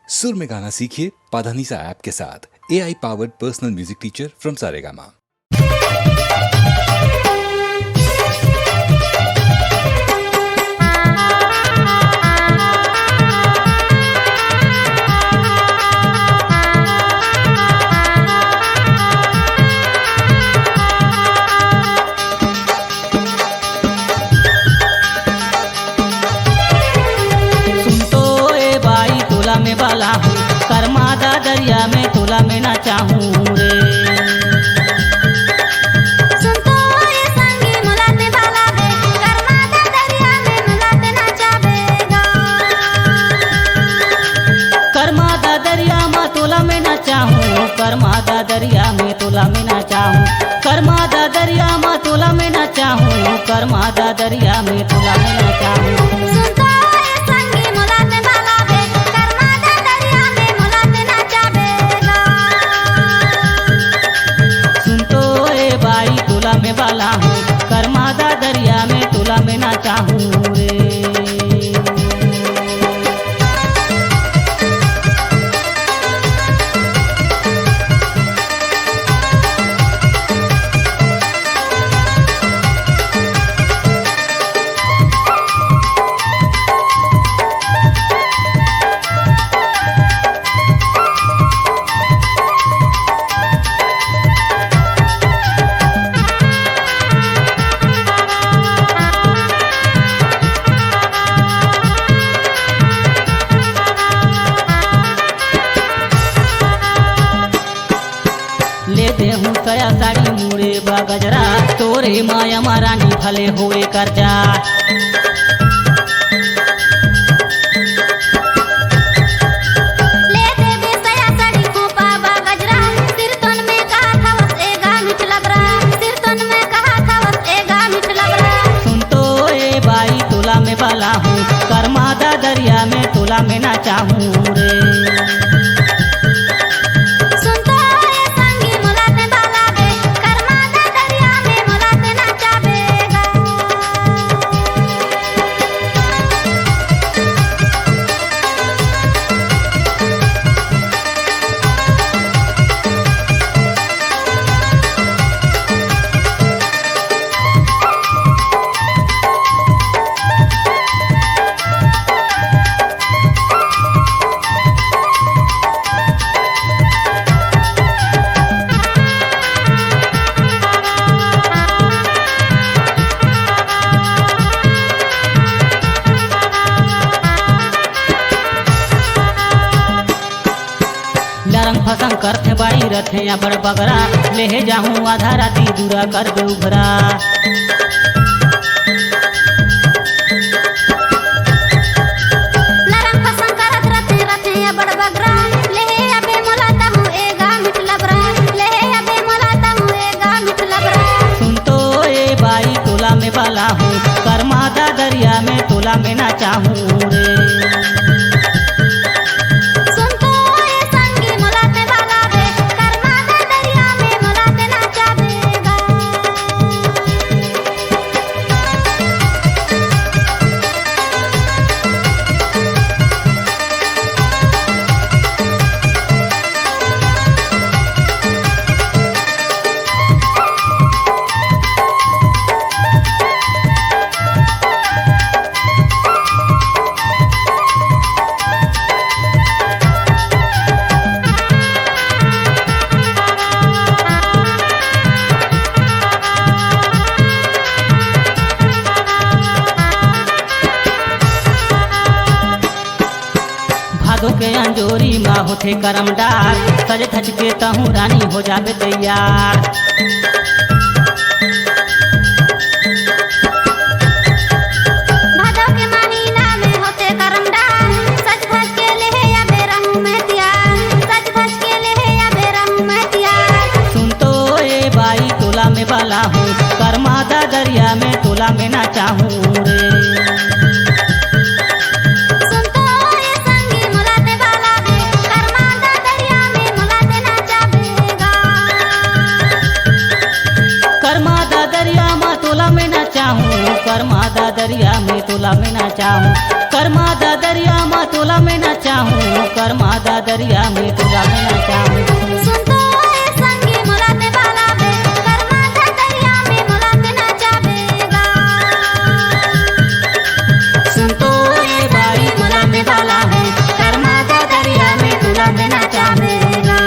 सुर में गाना सीखिए पाधानीसा ऐप के साथ। AI powered personal music teacher from Saregama. में बाला हूँ करमादा दरिया में तोला में ना चाहूँ रे। सुन तो ये संगी मुलाते बाला है करमादा दरिया में मुलाते ना चाहेगा। करमादा दरिया में तोला में ना चाहूँ, करमादा दरिया में तोला में ना चाहूँ, करमादा दरिया में तोला में ना चाहूँ, करमादा दरिया में तोला में ना चाहूँ। सुन तो ये संगी मुलाते बाला है करमादा दरिया में मुलाते ना चाहेगा। सुन तो ए बाई तोला में बाला हूँ करमादा दरिया में तोला में ना चाहूँ रे। ले दे हूँ कया साड़ी मुड़े बा गजरा तोरे माया महारानी भले होए कर्जा। ले दे बेसया साड़ी खोपा बा गजरा सिर तन में कहा था बस एगा मिठ लबरा, सिर तन में कहा था बस एगा मिठ लबरा। सुन तो ए बाई तोला में बाला हूँ करमादा दरिया में तोला में ना चाहूँ रे। सुन तो ये संगी मुलाते बाला है करमादा दरिया में मुलाते ना चाहेगा। लरंग फसंग करते बाई रथे या बड़ बगरा ले जाऊँ आधा राती दूरा कर दे उभरा। लरंग पसंद करत रथे रथे या बड़ बगरा ले अबे मुलाता हूँ एगा मिठ लबरा, ले अबे मुलाता हूँ एगा मिठ लबरा। सुन तो ए बाई तोला में बाला हूँ करमादा दरिया में तोला में ना चाहूँ रे। सुन तो ये संगी मुलाते बाला है करमादा दरिया में मुलाते ना चाहेगा। भादो के अंजोरी माँ होथे करमदार सज धज के तहूँ रानी हो जाबे तैयार। भादो के महीना में होते करमदार सच भज के ले या बेरहू में त्यार, सच भज के ले या बेरहू में त्यार। सुन तो ए बाई तोला में बाला हूँ करमादा दरिया में तोला में ना चाहूँ रे। सुन तो ये संगी मुलाते बाला है करमादा दरिया में मुलाते ना चाहेगा। करमादा दरिया में तोला में ना चाहूँ, करमादा दरिया में तोला में ना चाहूँ, कर्मा दा दरिया मा तोला में ना चाहूँ, कर्मा दा दरिया में तोला में ना चाहूँ। सुन तो ए संगी मुलाते वाला बे, कर्मा दा दरिया में मुलाते ना चाहेगा। सुन तो ए भाई मुला में वाला है, कर्मा दा दरिया में तोला में ना चाहूँगा।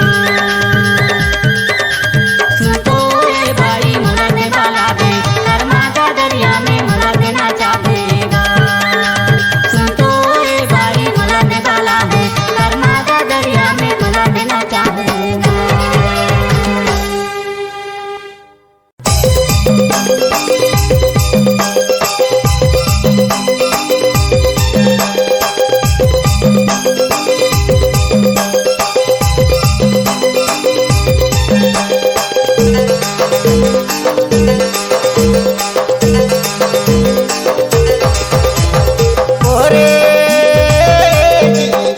सुन तो ए भाई मुला में वाला है, कर्मा दा दरिया में मुला में ना चाहेगा। सुन तो ए भाई मुला में वाला है, कर्मा दा दरिया में मुला में ना चाहूँगा।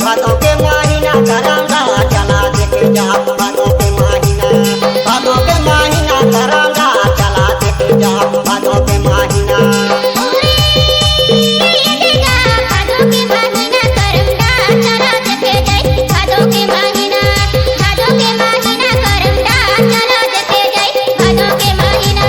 भादों के महीना करंगा चला देखे जा, भादों के महीना करंगा चला देखे जा, भादों के महीना। भादों के महीना करमदा चला देखे जाई, भादों के महीना करमदा चला देखे जाई, भादों के महीना।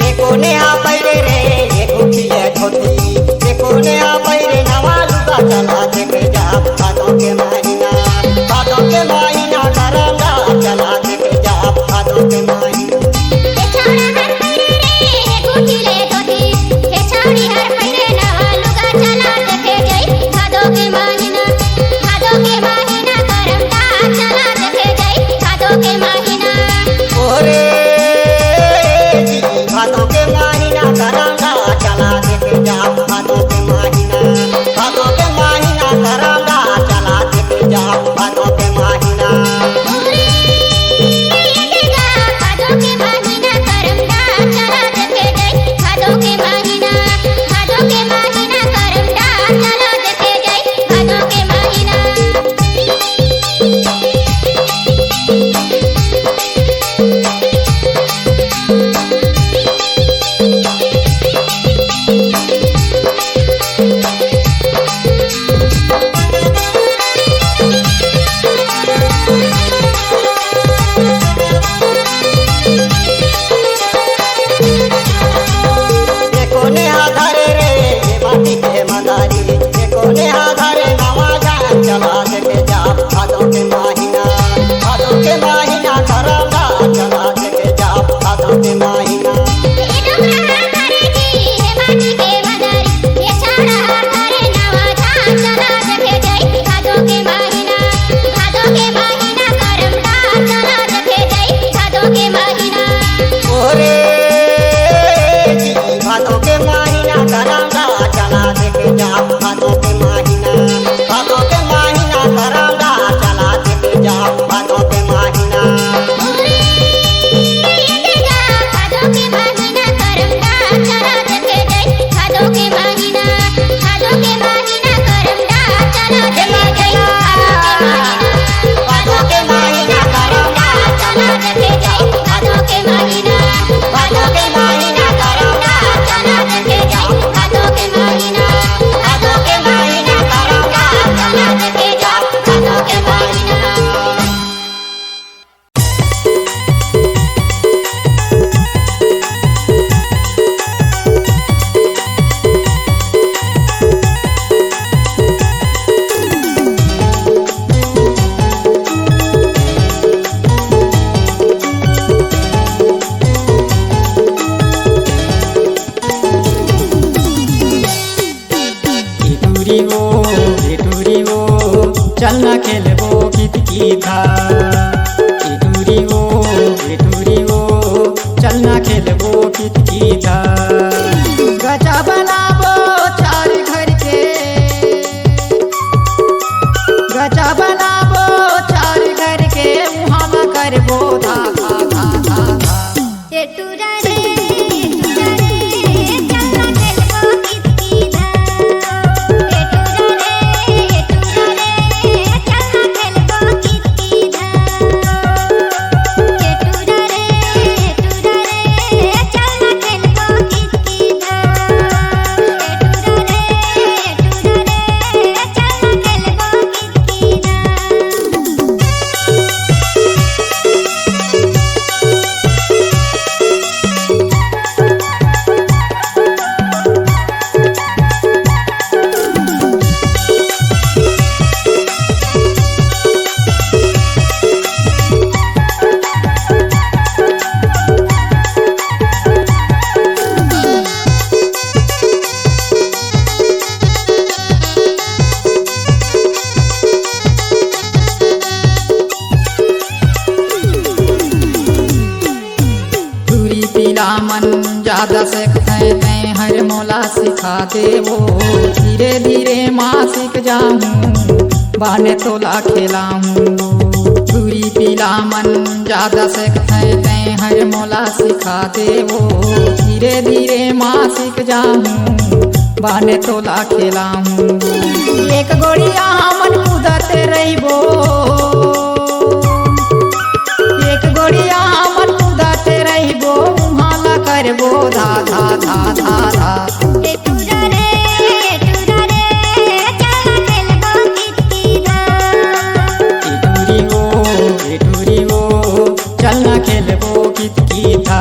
देखो नेहा पैरे रे देखो खिले धोती, देखो नेहा पैरे नवा लुगा चला देखे जा, भादों के महीना करंगा चला देखे जा, भादों के महीना। हे छौड़ा हर पैरे रे गुठीले धोती, हे छौड़ी हर पैरे नवा लुगा चला देखे जाई, भादों के महीना करमदा चला देखे जाई, भादों के महीना। ओरे जी भादों के महीना करंगा चला देखे जा, भादों के महीना करंगा चला देखे जा, भादों के महीना। भादों के महीना करमदा चला देखे जाई, भादों के महीना करमदा चला देखे जाई, भादों के महीना। देखो नेहा धरे रे माटी के मदारी, देखो नेहा धरे नवा जान चला देखे जा, भादों के महीना करंगा चला देखे जा, भादों के महीना। हे डोकरा करेगी हे माटी के मदारी, हे छौड़ा करे नवा जान चला देखे जाई, भादों के महीना करमदा चला देखे जाई, भादों के महीना। ओरे जी भादों के महीना करंगा चला देखे जा, भादों के महीना करंगा चला देखे जा, भादों के महीना। भादों के महीना करमदा चला देखे जाई, भादों के महीना करमदा चला देखे जाई, भादों के महीना करंगा चला देखे जाई, भादों के महीना करंगा चला देखे जा, भादों के महीना करंगा चला देखे जा, भादों के महीना। चलना खेलबो कितकिता दूरी वो चलना खेलबो कितकिता गजा बनाबो चार घर के गजा बनाबो चार घर के वहाँ करबो ज्यादा सीखते मैं हर मौला सिखा देवो। धीरे धीरे माँ सीख जाऊँ बाने तोला खिलाऊँ। पूरी पीला मन ज्यादा सीखते मैं हर मौला सिखा देवो। धीरे धीरे माँ सीख जाऊँ बाने तोला खिलाऊँ। एक गोड़िया मन मुदते रहिबो, एक गोड़िया मन मुदते रहिबो। उहाला करबो धा धा धा धा धा। ए टूरा रे चला खेलबो कितकिदा। ए टूरी वो चलना खेलबो कितकिदा।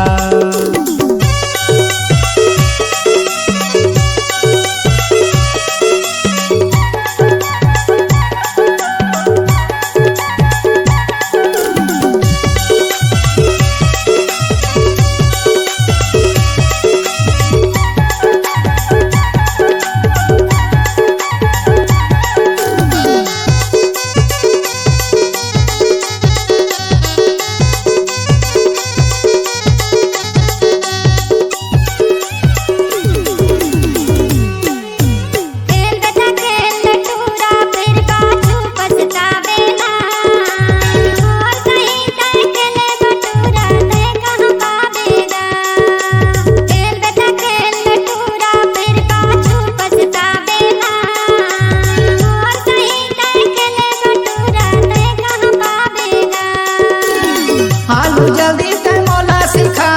जल्दी से मौला सिखा,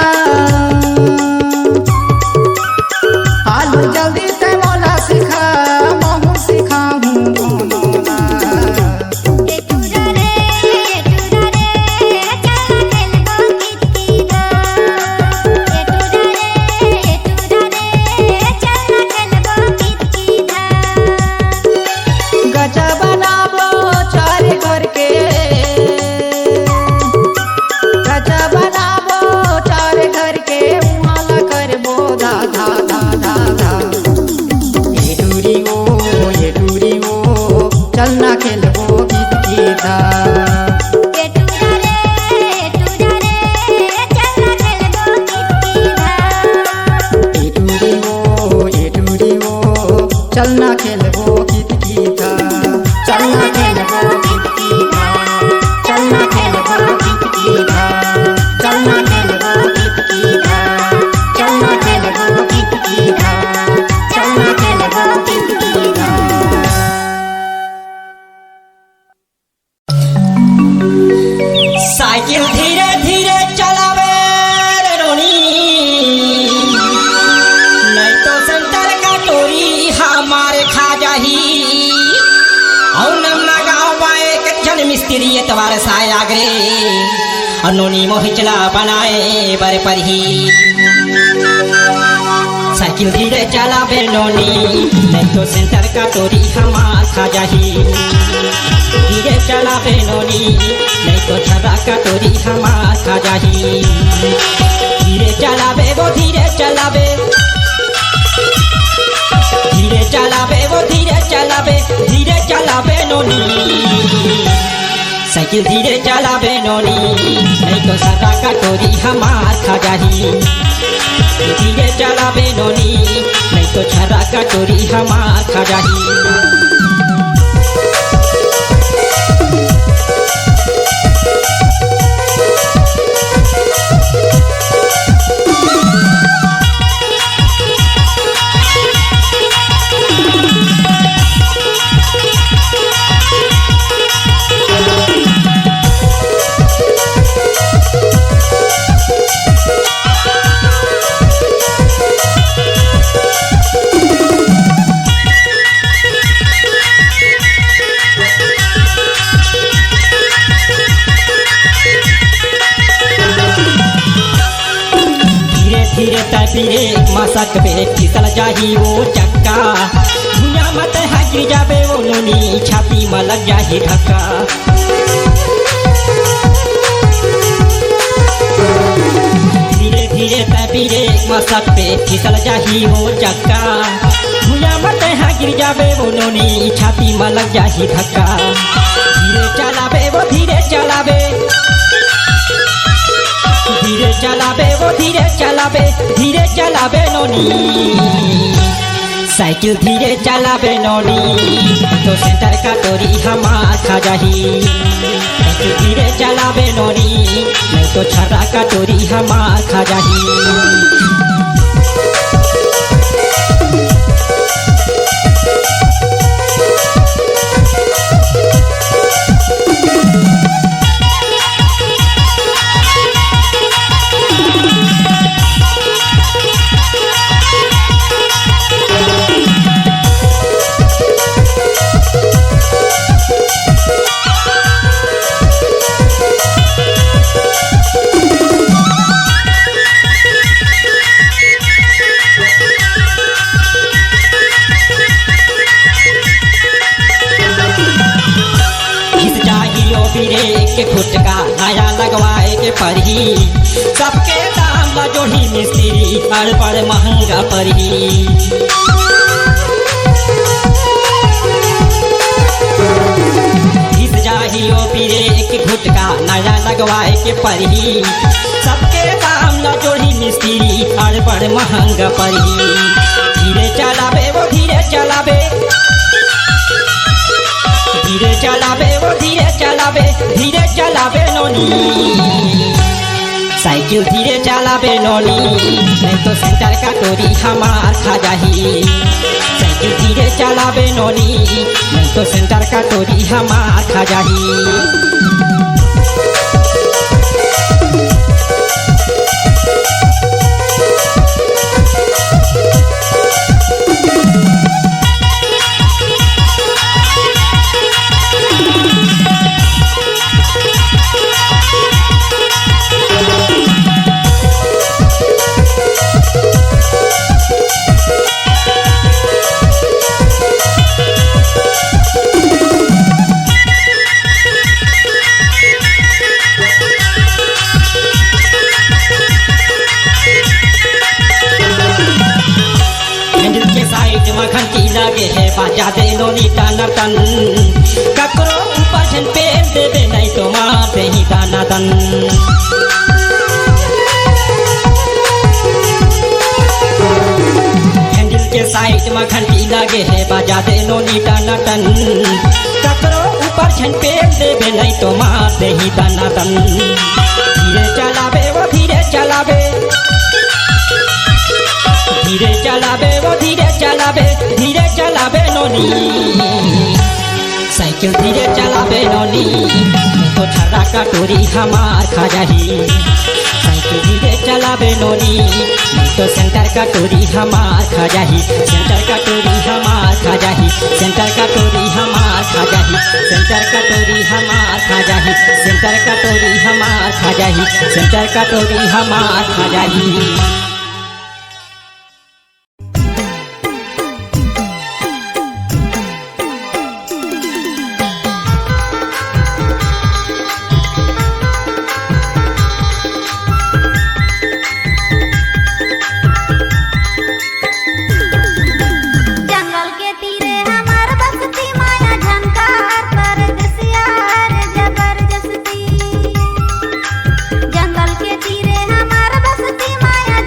हालू जल्दी से मौला सिखा। महू सिखाऊँ दोनों। ए टूरा रे चला खेलबो कितकिदा। ए टूरा रे चला खेलबो कितकिदा। गजा बनाबो चार घर के, गजा बनाबो चार घर के। उहाला करबो धा धा धा धा धा। ये टूरी वो चलना खेलबो कितकिदा। ए टूरा रे चला खेलबो कितकिदा। ये टूरी वो चलना खेलबो कितकिदा। चलना खेलबो कितकिदा। चलना खेलबो कितकिदा। चलना खेलबो कितकिदा। चलना खेलबो कितकिदा। चलना खेलबो कितकिदा। साइकिल धीरे धीरे चलावे रे रोनी, नहीं तो सेंटर का टोरी हमारे खा जाही। और नमना गाँव बाए एक जन मिस्त्री एतवार साय आगरे अनोनी मोहिचला बनाए बर पर ही। साइकिल धीरे चलावे नोनी, नहीं तो सेंटर का टोरी हमार खा जाही। धीरे चलावे नोनी, नहीं तो छर्रा का टोरी हमार खा जाही। धीरे चलावे वो धीरे चलावे, धीरे चलावे वो धीरे चलावे। धीरे चलावे नोनी, साइकिल धीरे चलावे नोनी, नहीं तो छर्रा का टोरी हमार खा जाही। धीरे चलावे नोनी, नहीं तो छर्रा का टोरी हमार खा जाही। धीरे तपीरे मसक पे फिसल जाही वो चक्का भुया मत है गिर जाबे वो नोनी छाती में लग जाही धक्का धीरे धीरे तपीरे मसक पे फिसल जाही वो चक्का भुया मत है गिर जाबे वो नोनी छाती में लग जाही धक्का धीरे चलाबे वो धीरे चलाबे धीरे चलाबे वो धीरे चलाबे नोनी साइकिल धीरे चलाबे नोनी तो सेंटर का टोरी हमार खा जाही साइकिल धीरे चलाबे नोनी नहीं तो छर्रा का टोरी हमार खा जाही के फुटका नया लगवाए के पड़ी सबके दाम ला जोड़ी मिस्त्री पर महंगा पड़ी घिस जाही ओ पीरे के फुटका नया लगवाए के पड़ी सबके दाम ला जोड़ी मिस्त्री पर महंगा पड़ी धीरे चलाबे वो धीरे चलाबे धीरे चलाबे वो धीरे चलाबे नोनी साइकिल धीरे चलाबे नोनी नहीं तो सेंटर का टोरी हमार खा जाही साइकिल धीरे चलाबे नोनी नहीं तो सेंटर का टोरी हमार खा जाही घंटी लगे है बाजा दे नोनी टाना तन ककरो ऊपर झन पेड़ देवे नहीं तो मार दे ही दाना तन हैंडल के साइड में घंटी लगे है बाजा दे नोनी टाना तन ककरो ऊपर झन पेड़ देवे नहीं तो मार दे ही दाना तन धीरे चलाबे वो धीरे चलाबे धीरे चलाबे वो धीरे चलाबे नोनी साइकिल धीरे चलाबे नोनी तो छर्रा का टोरी हमार खा जाही साइकिल धीरे चलाबे नोनी तो सेंटर का टोरी हमार खा जाही सेंटर का टोरी हमार खा जाही सेंटर का टोरी हमार खा जाही सेंटर का टोरी हमार खा जाही सेंटर का टोरी हमार खा जाही सेंटर का टोरी हमार खा जाही जंगल के तीरे हमार बसती माया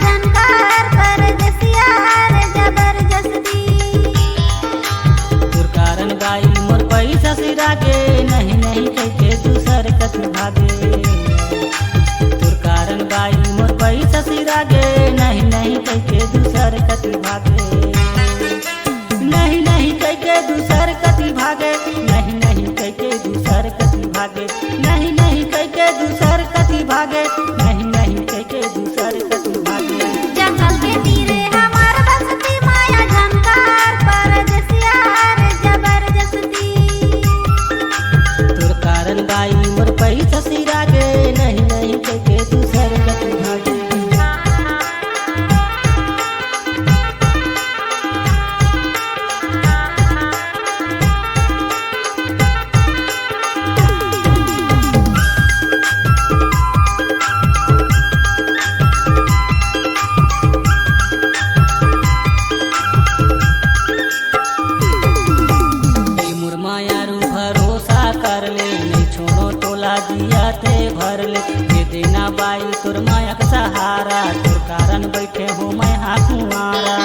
हो मैं हाँ कुंवारा।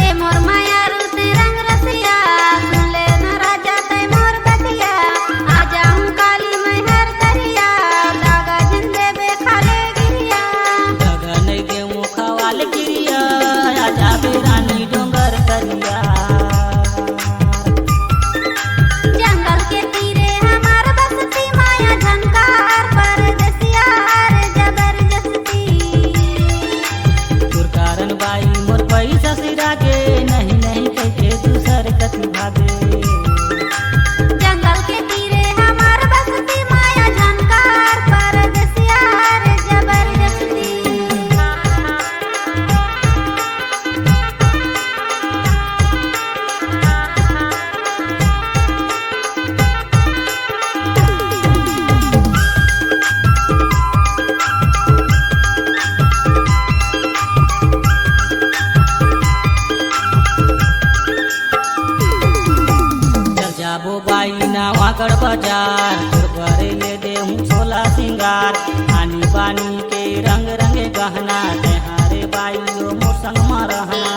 ए मोर माया रूत रंग रसिया सुन ले न राजा तै मोर बतिया आ जाऊं काली मैं हर दरिया दागा जिंदे बेखाले गिरिया जगह नहीं गे मुखा वाले गिरिया राजा बेरानी डोंगर करिया। जंगल के तीरे हमार बसती माया झनकार परदेसिया रे जबरदस्ती तुर कारण बाई मोर पैसा सिरा के नहीं नहीं कह के दूसर कति भागे। जंगल के तीरे हमार बसती माया झनकार परदेसिया रे जबरदस्ती चल जाबो बाई नावागढ़ बाजार तोर करे ले दे हूँ सोला सिंगार आनी बानी के रंग रंगे गहना तेहारे बाई ओ मोर संग में रहना।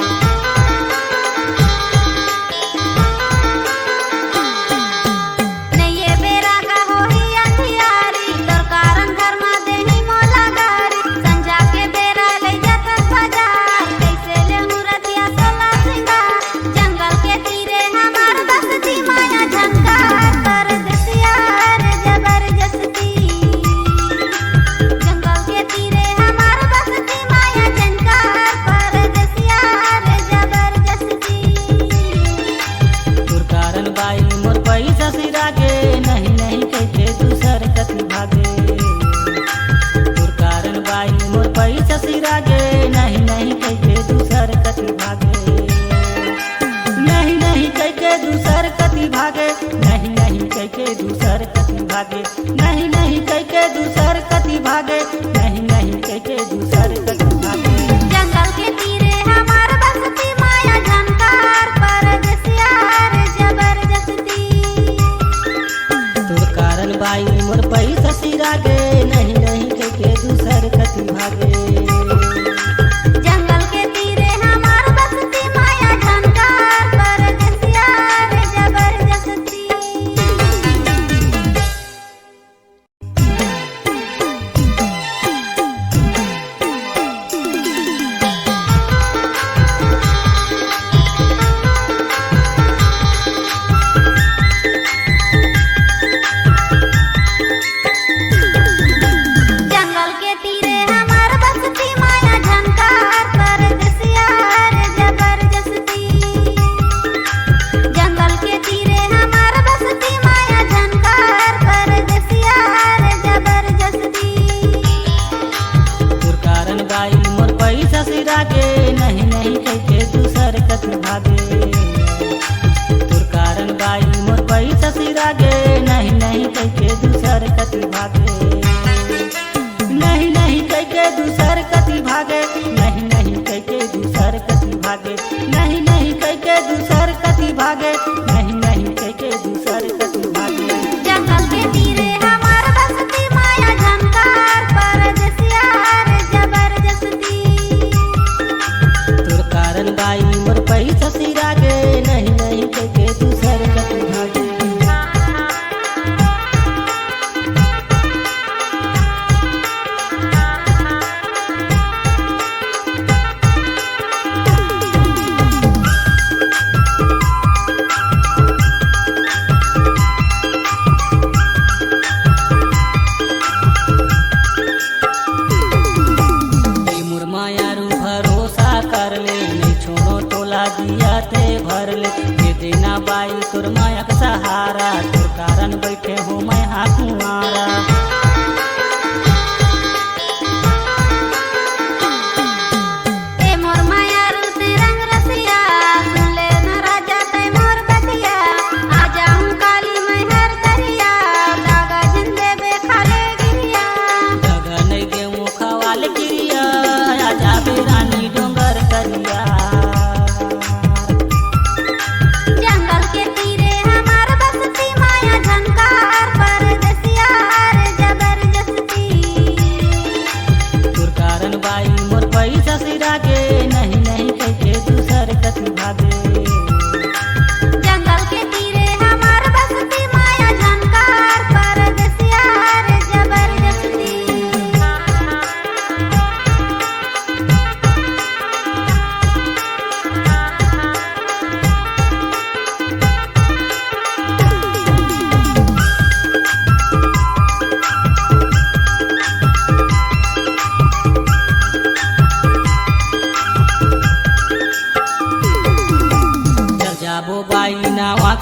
नहीं ये बेरा का होई अंधियारी तोर कारण घर में देही मोला गारी संजा के बेरा ले जात बाजार कैसे ले मुरतिया सोला सिंगार जंगल के तीरे हमार बसती माया झनकार परदेसिया रे जबरदस्ती जंगल के तीरे हमार बसती माया झनकार परदेसिया रे जबरदस्ती तुर कारण बाई मोर पैसा सिरा के नहीं नहीं कह के दूसर कति भागे। तुर कारण बाई मोर पैसा सिरा के नहीं नहीं कह के दूसर कति भागे। नहीं नहीं कह के दूसर कति भागे नहीं नहीं कह के दूसर कति भागे नहीं नहीं कह के दूसर कति भागे नहीं नहीं कह के दूसर कति भागे। जंगल के तीरे हमार बसती माया झनकार परदेसिया रे जबरदस्ती तुर कारण बाई मोर पैसा सिरा गे नहीं नहीं कह के दूसर कति भागे। जंगल के तीरे हमार बसती माया झनकार परदेसिया रे जबरदस्ती जंगल के तीरे हमार बसती माया झनकार परदेसिया रे जबरदस्ती जंगल के तीरे हमार बसती माया झनकार परदेसिया रे जबरदस्ती तुर कारण बाई मोर पैसा सिरा के नहीं नहीं कह के दूसर कति भागे। तुर कारण बाई मोर पैसा सिरा के नहीं नहीं कह के दूसर कति भागे। नहीं नहीं कह के दूसर कति भागे नहीं नहीं कह के दूसर कति भागे नहीं नहीं कह के दूसर कति भागे नहीं नहीं कह के दूसर कति भागे। जंगल के तीरे हमार बसती माया झनकार परदेसिया रे जबरदस्ती तुर कारण बाई मोर पैसा सिरा गे नहीं नहीं कह के दूसर कति भागे।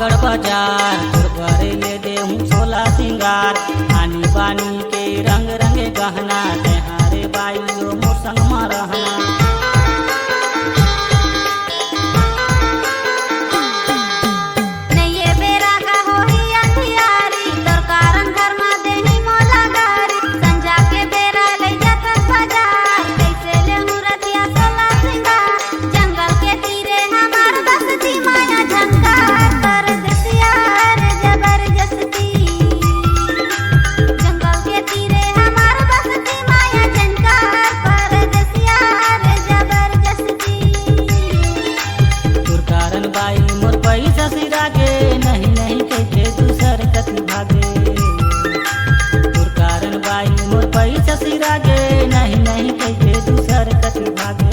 आगड़ बाजार तोर करे ले देहूँ सोला सिंगार आनी बानी के रंग रंगे गहना तेहारे बाइयो मोर संग में रहना नैये बेरा का होई अंधियारी तोर कारण घर में देही मोला गारी संझा के बेरा ले जात बाजार कैसे ले मुरतिया सोला सिंगार जंगल के तीरे हमार बसती माया झंकार कर दसिया रे जबरदस्ती जंगल के तीरे हमार बसती माया झंकार कर दसिया रे जबरदस्ती तोर कारण बाई मोर पैसा सिरा के नहीं नहीं कहके दूसर कति भागे तोर कारण बाई मोर पैसा सिरा के नहीं नहीं कहके दूसर कति भागे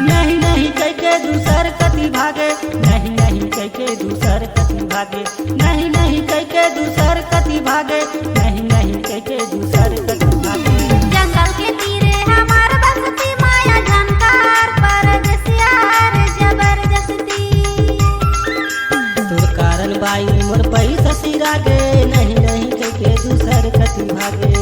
नहीं नहीं कहके दूसर कति भागे नहीं नहीं कहके दूसर कति भागे नहीं नहीं कहके दूसर कति भागे नहीं नहीं कहके दूसर कति भागे जंगल के तीरे हमार बसती माया झंकार परदेसिया रे जबरदस्ती तोर कारण बाई मोर पैसा सिरा गे नहीं नहीं कहके दूसर कति भागे